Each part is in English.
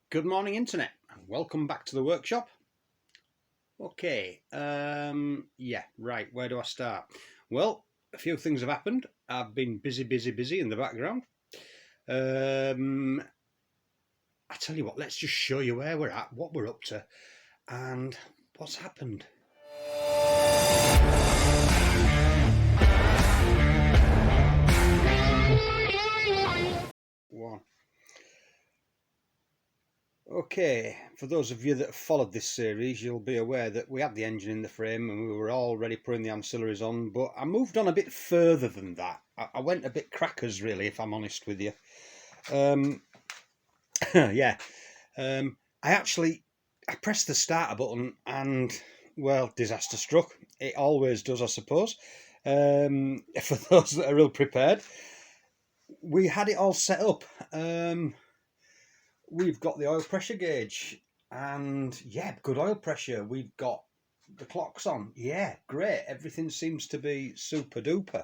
Good morning, Internet, and welcome back to the workshop. Okay, yeah, right, where do I start? Well, a few things have happened. I've been busy in the background. I tell you what, let's just show you where we're at, what we're up to, and what's happened. One. Okay, for those of you that have followed this series, you'll be aware that we had the engine in the frame and we were already putting the ancillaries on, but I moved on a bit further than that. I went a bit crackers, really, if I'm honest with you. Yeah, I pressed the starter button and, well, disaster struck. It always does, I suppose. For those that are ill prepared, we had it all set up. We've got the oil pressure gauge, and yeah, good oil pressure. We've got the clocks on. Yeah, great. Everything seems to be super duper.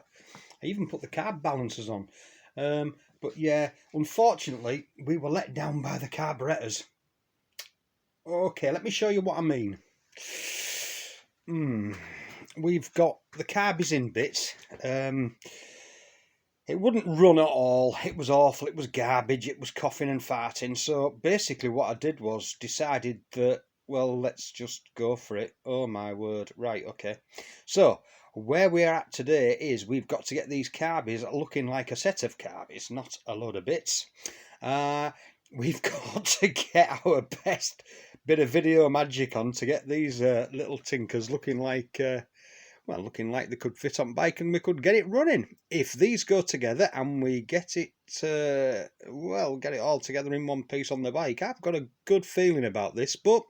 I even put the carb balancers on. But yeah, unfortunately, we were let down by the carburettors. Okay, let me show you what I mean. We've got the carb in bits. It wouldn't run at all. It was awful. It was garbage. It was coughing and farting. So basically what I did was decided that, well, let's just go for it. Oh my word. Right, okay. So where we are at today is we've got to get these carbies looking like a set of carbies, not a load of bits. We've got to get our best bit of video magic on to get these little tinkers looking like... well, looking like they could fit on bike and we could get it running. If these go together and we get it, well, get it all together in one piece on the bike, I've got a good feeling about this, but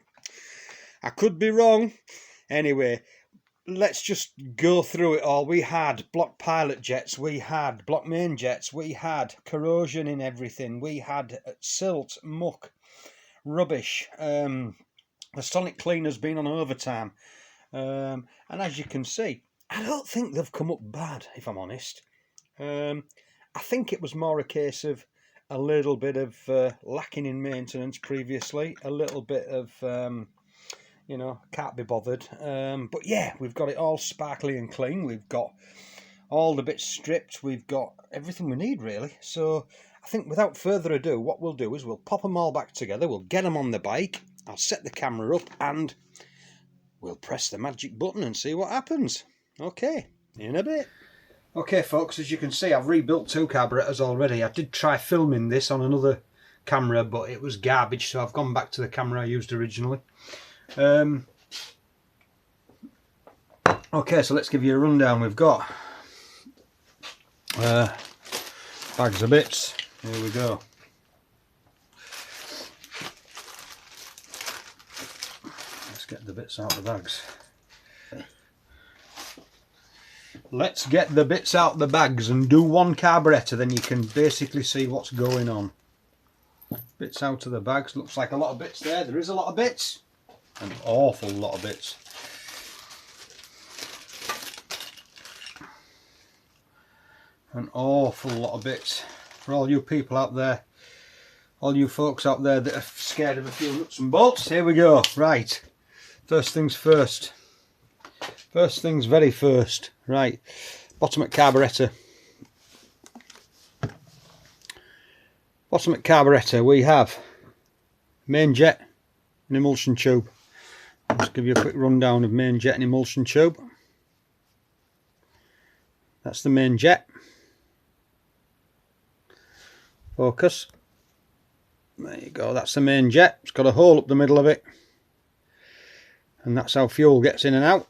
I could be wrong. Anyway, let's just go through it all. We had block pilot jets, we had block main jets, we had corrosion in everything, we had silt, muck, rubbish. The sonic cleaner's been on overtime. And as you can see, I don't think they've come up bad, if I'm honest. I think it was more a case of a little bit of lacking in maintenance previously, a little bit of, you know, can't be bothered. But yeah, we've got it all sparkly and clean. We've got all the bits stripped. We've got everything we need, really. So I think without further ado, what we'll do is we'll pop them all back together. We'll get them on the bike. I'll set the camera up and... we'll press the magic button and see what happens. Okay, in a bit. Okay folks, as you can see, I've rebuilt two carburettors already. I did try filming this on another camera, but it was garbage, so I've gone back to the camera I used originally. Okay, so let's give you a rundown. We've got bags of bits. Here we go. Get the bits out of the bags. Let's get the bits out of the bags and do one carburettor, then you can basically see what's going on. Bits out of the bags. Looks like a lot of bits there. There is a lot of bits. An awful lot of bits. An awful lot of bits. For all you people out there, all you folks out there that are scared of a few nuts and bolts, here we go. Right. First things first. First things very first. Right. Bottom at carburettor. Bottom at carburettor we have main jet and emulsion tube. I'll just give you a quick rundown of main jet and emulsion tube. That's the main jet. Focus. There you go. That's the main jet. It's got a hole up the middle of it. And that's how fuel gets in and out.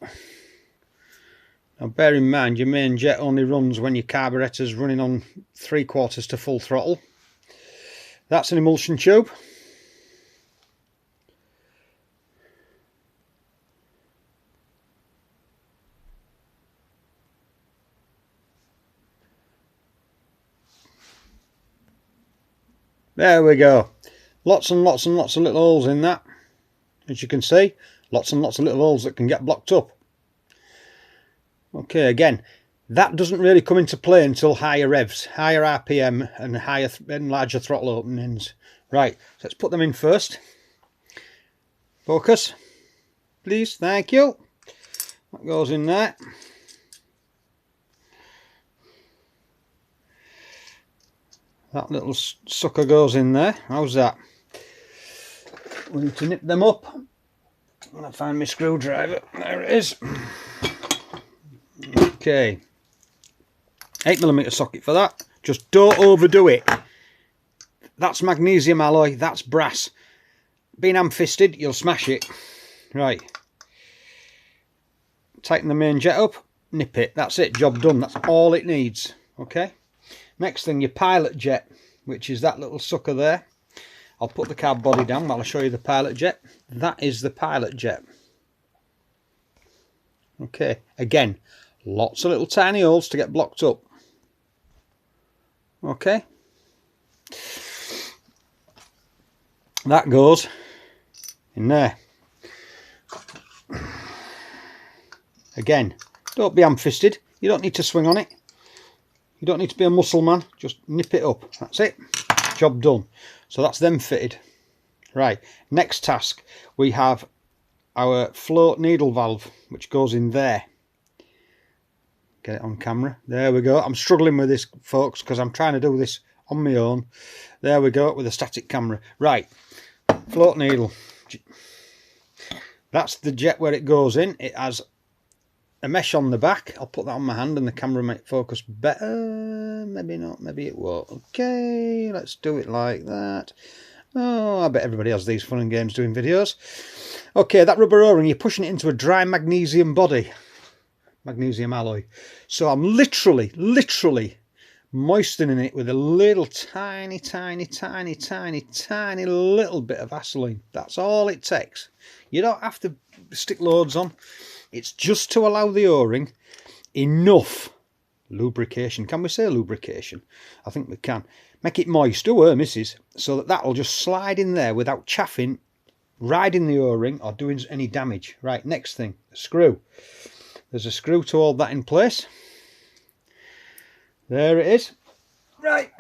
Now bear in mind your main jet only runs when your carburettor's running on 3/4 to full throttle. That's an emulsion tube. There we go. Lots and lots and lots of little holes in that. As you can see, lots and lots of little holes that can get blocked up. Okay, again, that doesn't really come into play until higher revs, higher RPM and larger throttle openings. Right, so let's put them in first. Focus, please, thank you. That goes in there. That little sucker goes in there. How's that? We need to nip them up. I'm going to find my screwdriver. There it is. Okay. 8mm socket for that. Just don't overdo it. That's magnesium alloy. That's brass. Being ham-fisted, you'll smash it. Right. Tighten the main jet up. Nip it. That's it. Job done. That's all it needs. Okay. Next thing, your pilot jet, which is that little sucker there. I'll put the carb body down while I show you the pilot jet. That is the pilot jet. Okay, again, lots of little tiny holes to get blocked up. Okay. That goes in there. Again, don't be ham-fisted. You don't need to swing on it. You don't need to be a muscle man, just nip it up. That's it. Job done. So that's them fitted. Right, next task. We have our float needle valve, which goes in there. Get it on camera. There we go. I'm struggling with this, folks, because I'm trying to do this on my own. There we go, with a static camera. Right, float needle. That's the jet where it goes in. It has a mesh on the back. I'll put that on my hand and the camera might focus better. Maybe not, maybe it won't. Okay, let's do it like that. Oh, I bet everybody has these fun and games doing videos. Okay, that rubber O-ring, you're pushing it into a dry magnesium body. Magnesium alloy. So I'm literally moistening it with a little tiny little bit of Vaseline. That's all it takes. You don't have to stick loads on. It's just to allow the O-ring enough lubrication. Can we say lubrication? I think we can. Make it moist, missus, so that that'll just slide in there without chaffing, riding the O-ring or doing any damage. Right, next thing, a screw. There's a screw to hold that in place. There it is. Right,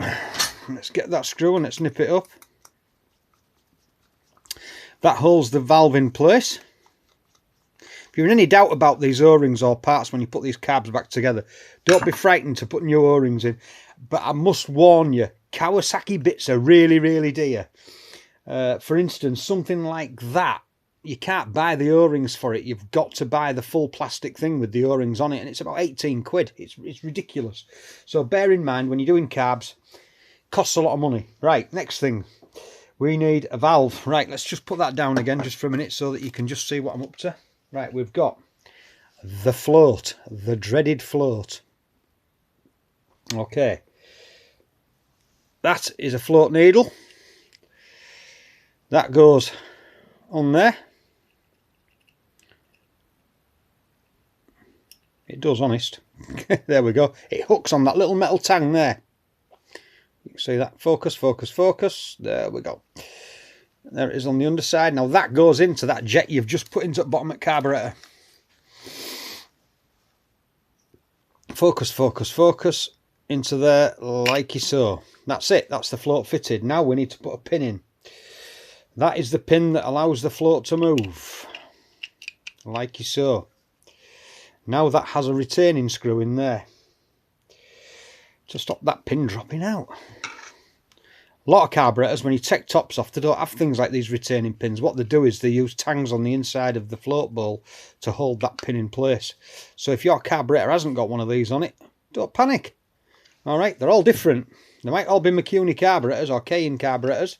let's get that screw and let's nip it up. That holds the valve in place. If you're in any doubt about these O-rings or parts when you put these carbs back together, don't be frightened to put new O-rings in. But I must warn you, Kawasaki bits are really dear. For instance, something like that, you can't buy the O-rings for it. You've got to buy the full plastic thing with the O-rings on it, and it's about 18 quid. It's ridiculous. So bear in mind, when you're doing carbs, it costs a lot of money. Right, next thing. We need a valve. Right, let's just put that down again just for a minute so that you can just see what I'm up to. Right, we've got the float, the dreaded float. Okay. That is a float needle. That goes on there. It does, honest. There we go. It hooks on that little metal tang there. You can see that. Focus, focus, focus. There we go. There it is on the underside. Now that goes into that jet you've just put into the bottom of the carburetor. Focus, focus, focus. Into there like so. That's it. That's the float fitted. Now we need to put a pin in. That is the pin that allows the float to move. Like so. Now that has a retaining screw in there to stop that pin dropping out. A lot of carburetors, when you take tops off, they don't have things like these retaining pins. What they do is they use tangs on the inside of the float bowl to hold that pin in place. So if your carburetor hasn't got one of these on it, don't panic. All right, they're all different. They might all be McCune carburetors or Cayenne carburetors.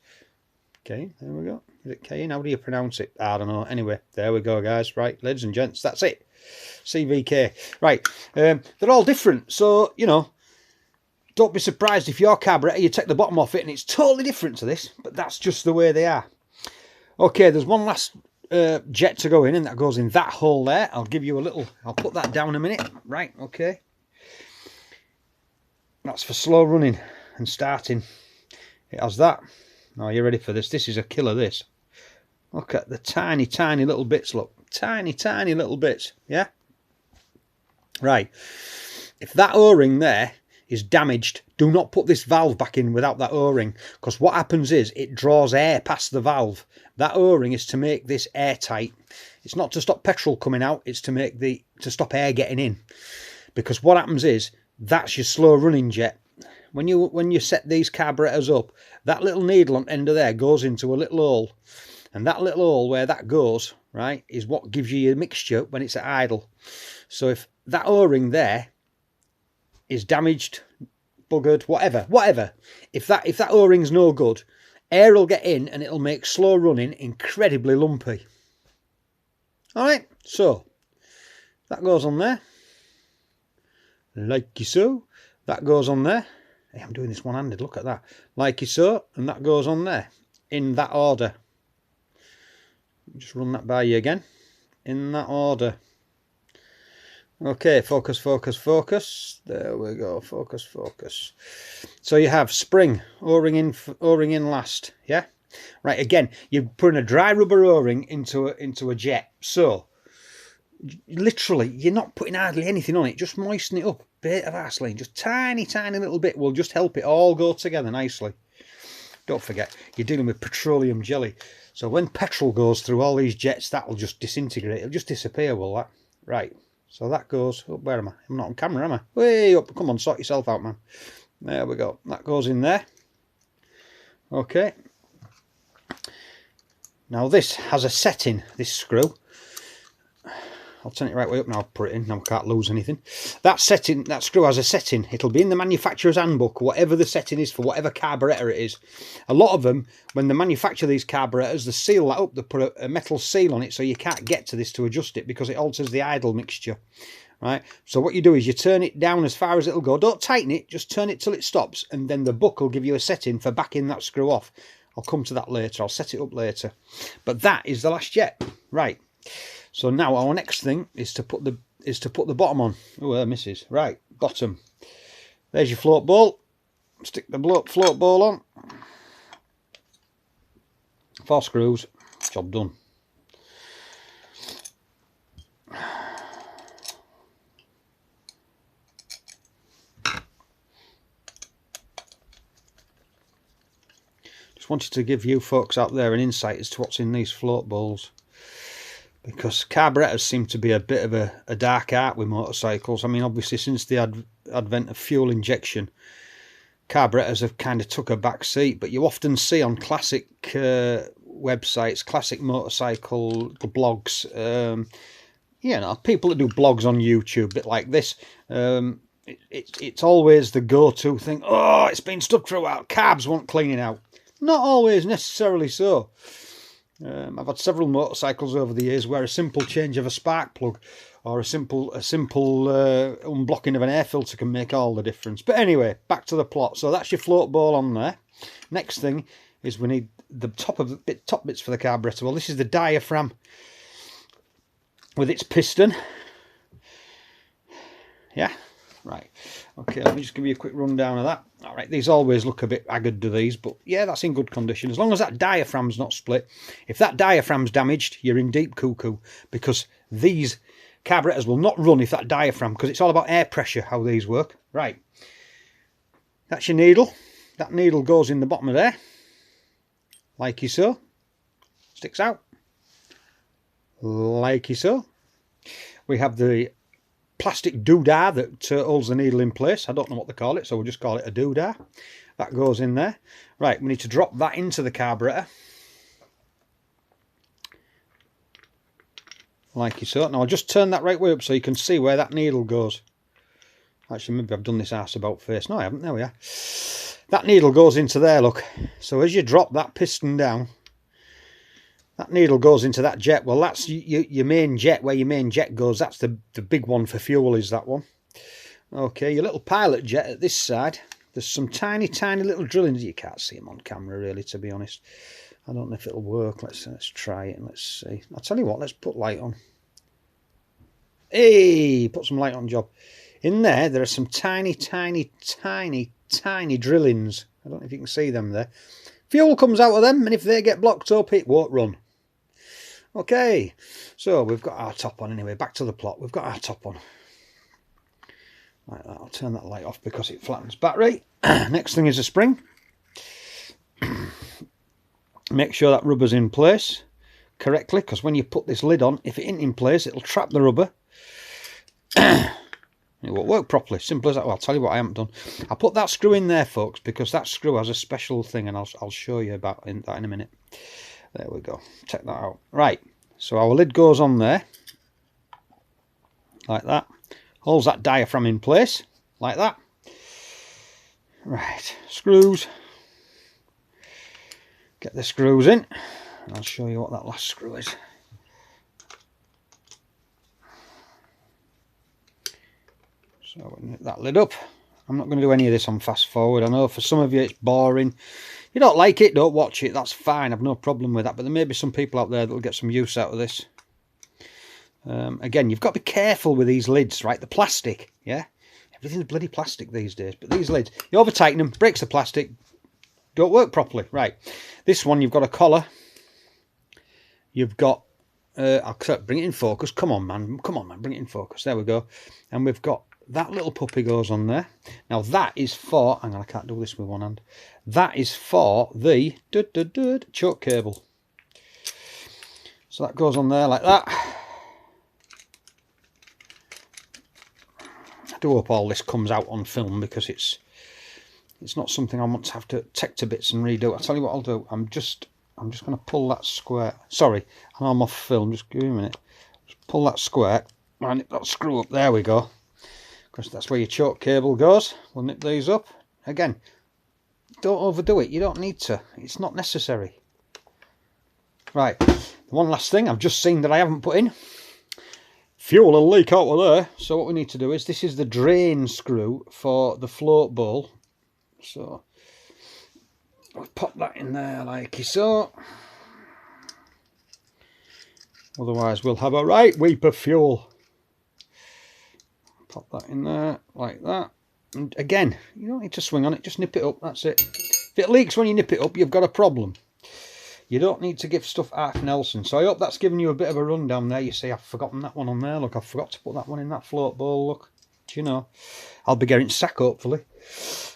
Okay, there we go. Is it Cayenne? How do you pronounce it? I don't know. Anyway, there we go, guys. Right, ladies and gents, that's it. CVK. Right, they're all different. So, you know, don't be surprised if your carburetor, you take the bottom off it and it's totally different to this, but that's just the way they are. Okay, there's one last jet to go in, and that goes in that hole there. I'll give you a little, I'll put that down a minute. Right, okay. That's for slow running and starting. It has that. Now, you ready for this? This is a killer, this. Look at the tiny little bits, look. Tiny little bits, yeah? Right. If that O-ring there is damaged, do not put this valve back in without that O-ring, because what happens is it draws air past the valve. That O-ring is to make this airtight. It's not to stop petrol coming out, it's to stop air getting in. Because what happens is, that's your slow running jet. When you set these carburetors up, that little needle on the end of there goes into a little hole. And that little hole where that goes, right, is what gives you your mixture when it's at idle. So if that O-ring there is damaged, buggered, whatever, if that O-ring's no good, air will get in and it'll make slow running incredibly lumpy. Alright, so that goes on there. Like so. That goes on there. Hey, I'm doing this one-handed, look at that. Like so, and that goes on there. In that order. Just run that by you again. In that order. Okay, focus, focus, focus. There we go, focus, focus. So you have spring, O-ring in last, yeah? Right, again, you're putting a dry rubber O-ring into a jet. So, literally, you're not putting hardly anything on it. Just moisten it up. Bit of Vaseline, just tiny little bit will just help it all go together nicely. Don't forget, you're dealing with petroleum jelly. So when petrol goes through all these jets, that'll just disintegrate. It'll just disappear, will that? Right. So that goes up. Where am I? I'm not on camera, am I? Way up. Come on, sort yourself out, man. There we go. That goes in there. Okay. Now this has a setting, this screw. I'll turn it right way up now, I'll put it in, now I can't lose anything. That screw has a setting. It'll be in the manufacturer's handbook, whatever the setting is for whatever carburettor it is. A lot of them, when they manufacture these carburettors, they seal that up, they put a metal seal on it so you can't get to this to adjust it because it alters the idle mixture. Right? So what you do is you turn it down as far as it'll go. Don't tighten it, just turn it till it stops, and then the book will give you a setting for backing that screw off. I'll come to that later, I'll set it up later. But that is the last jet. Right. So now our next thing is to put the bottom on. Oh, there misses. Right, bottom. There's your float bowl. Stick the float bowl on. 4 screws. Job done. Just wanted to give you folks out there an insight as to what's in these float bowls. Because carburettors seem to be a bit of a dark art with motorcycles. I mean, obviously, since the advent of fuel injection, carburettors have kind of took a back seat. But you often see on classic websites, classic motorcycle blogs, you know, people that do blogs on YouTube, a bit like this. It's always the go-to thing. Oh, it's been stuck for a while. Carbs want cleaning out. Not always necessarily so. I've had several motorcycles over the years where a simple change of a spark plug or a simple unblocking of an air filter can make all the difference. But anyway, back to the plot. So that's your float bowl on there. Next thing is we need the top bits for the carburettor. Well, this is the diaphragm with its piston. Yeah, right. Okay, let me just give you a quick rundown of that. All right, these always look a bit haggard, do these, but yeah, that's in good condition. As long as that diaphragm's not split. If that diaphragm's damaged, you're in deep cuckoo, because these carburetors will not run if that diaphragm, because it's all about air pressure, how these work. Right, that's your needle. That needle goes in the bottom of there, like so. Sticks out, like so. We have the plastic doodah that holds the needle in place. I don't know what they call it, so we'll just call it a doodah. That goes in there. Right, we need to drop that into the carburettor. Like so. Now I'll just turn that right way up so you can see where that needle goes. Actually, maybe I've done this arse about face. No, I haven't. There we are. That needle goes into there, look. So as you drop that piston down, that needle goes into that jet. Well, that's your main jet, where your main jet goes. That's the big one for fuel, is that one. Okay, your little pilot jet at this side. There's some tiny little drillings. You can't see them on camera, really, to be honest. I don't know if it'll work. Let's try it and let's see. I'll tell you what, let's put light on. Hey, put some light on, job. In there are some tiny drillings. I don't know if you can see them there. Fuel comes out of them, and if they get blocked up, it won't run. Okay, so we've got our top on anyway. Back to the plot. We've got our top on. Like that. I'll turn that light off because it flattens battery. Next thing is a spring. Make sure that rubber's in place correctly, because when you put this lid on, if it isn't in place, it'll trap the rubber. It won't work properly. Simple as that. Well, I'll tell you what I haven't done. I'll put that screw in there, folks, because that screw has a special thing, and I'll show you about that in a minute. There we go. Check that out. Right. So our lid goes on there, like that. Holds that diaphragm in place, like that. Right. Screws. Get the screws in. I'll show you what that last screw is. So nip that lid up. I'm not going to do any of this on fast forward. I know for some of you it's boring. If you don't like it, don't watch it. That's fine. I've no problem with that. But there may be some people out there that will get some use out of this. Again, you've got to be careful with these lids, right? The plastic, yeah? Everything's bloody plastic these days. But these lids, you over tighten them, breaks the plastic, don't work properly. Right. This one, you've got a collar. You've got, I'll bring it in focus. Come on, man. Come on, man. Bring it in focus. There we go. And we've got that little puppy goes on there. Now that is for, hang on, I can't do this with one hand. That is for the choke cable. So that goes on there like that. I do hope all this comes out on film, because it's not something I want to have to take to bits and redo. I'll tell you what I'll do. I'm just going to pull that square. Sorry, I know I'm off film. Just give me a minute. Just pull that square. And nip that screw up. There we go. Because that's where your choke cable goes. We'll nip these up. Again, don't overdo it. You don't need to. It's not necessary. Right. One last thing I've just seen that I haven't put in. Fuel will leak out of there. So what we need to do is, this is the drain screw for the float bowl. So I'll pop that in there like so. Otherwise we'll have a right weep of fuel. Pop that in there like that. And again, you don't need to swing on it, just nip it up, that's it. If it leaks when you nip it up, you've got a problem. You don't need to give stuff half Nelson. So I hope that's given you a bit of a rundown there. You see, I've forgotten that one on there. Look, I forgot to put that one in that float bowl. Look, do you know? I'll be getting sack hopefully.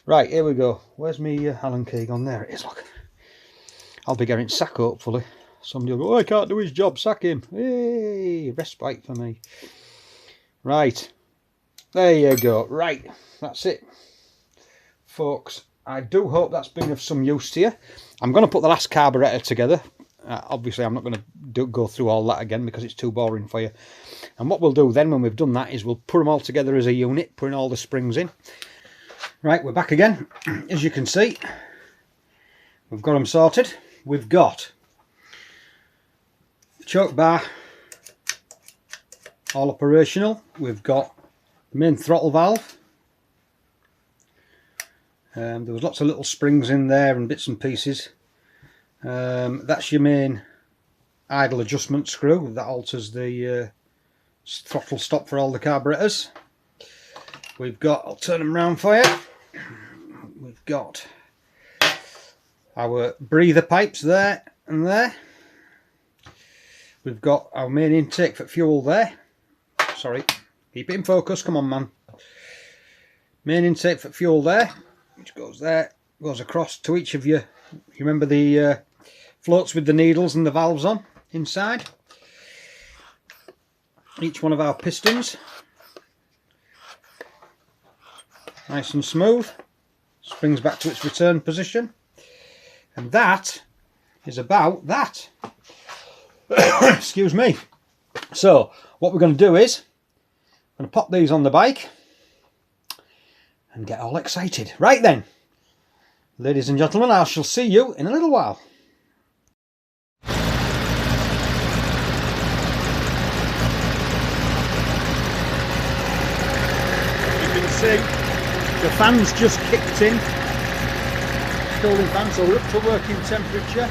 Right, here we go. Where's me Allen key gone? There it is, look. I'll be getting sack hopefully. Somebody will go, oh, I can't do his job, sack him. Hey, respite for me. Right, there you go. Right, that's it, folks. I do hope that's been of some use to you. I'm going to put the last carburettor together. Obviously, I'm not going to go through all that again because it's too boring for you. And what we'll do then when we've done that is we'll put them all together as a unit, putting all the springs in. Right, we're back again. As you can see, we've got them sorted. We've got the choke bar all operational. We've got the main throttle valve. There was lots of little springs in there and bits and pieces. That's your main idle adjustment screw that alters the throttle stop for all the carburetors. We've got, I'll turn them around for you. We've got our breather pipes there and there. We've got our main intake for fuel there. Sorry, keep it in focus, come on man. Main intake for fuel there, which goes there, goes across to each of you. You remember the floats with the needles and the valves on inside? Each one of our pistons. Nice and smooth. Springs back to its return position. And that is about that. Excuse me. So, what we're going to do is, I'm going to pop these on the bike and get all excited. Right then, ladies and gentlemen, I shall see you in a little while. You can see the fans just kicked in. Cooling fan, so we're up to working temperature.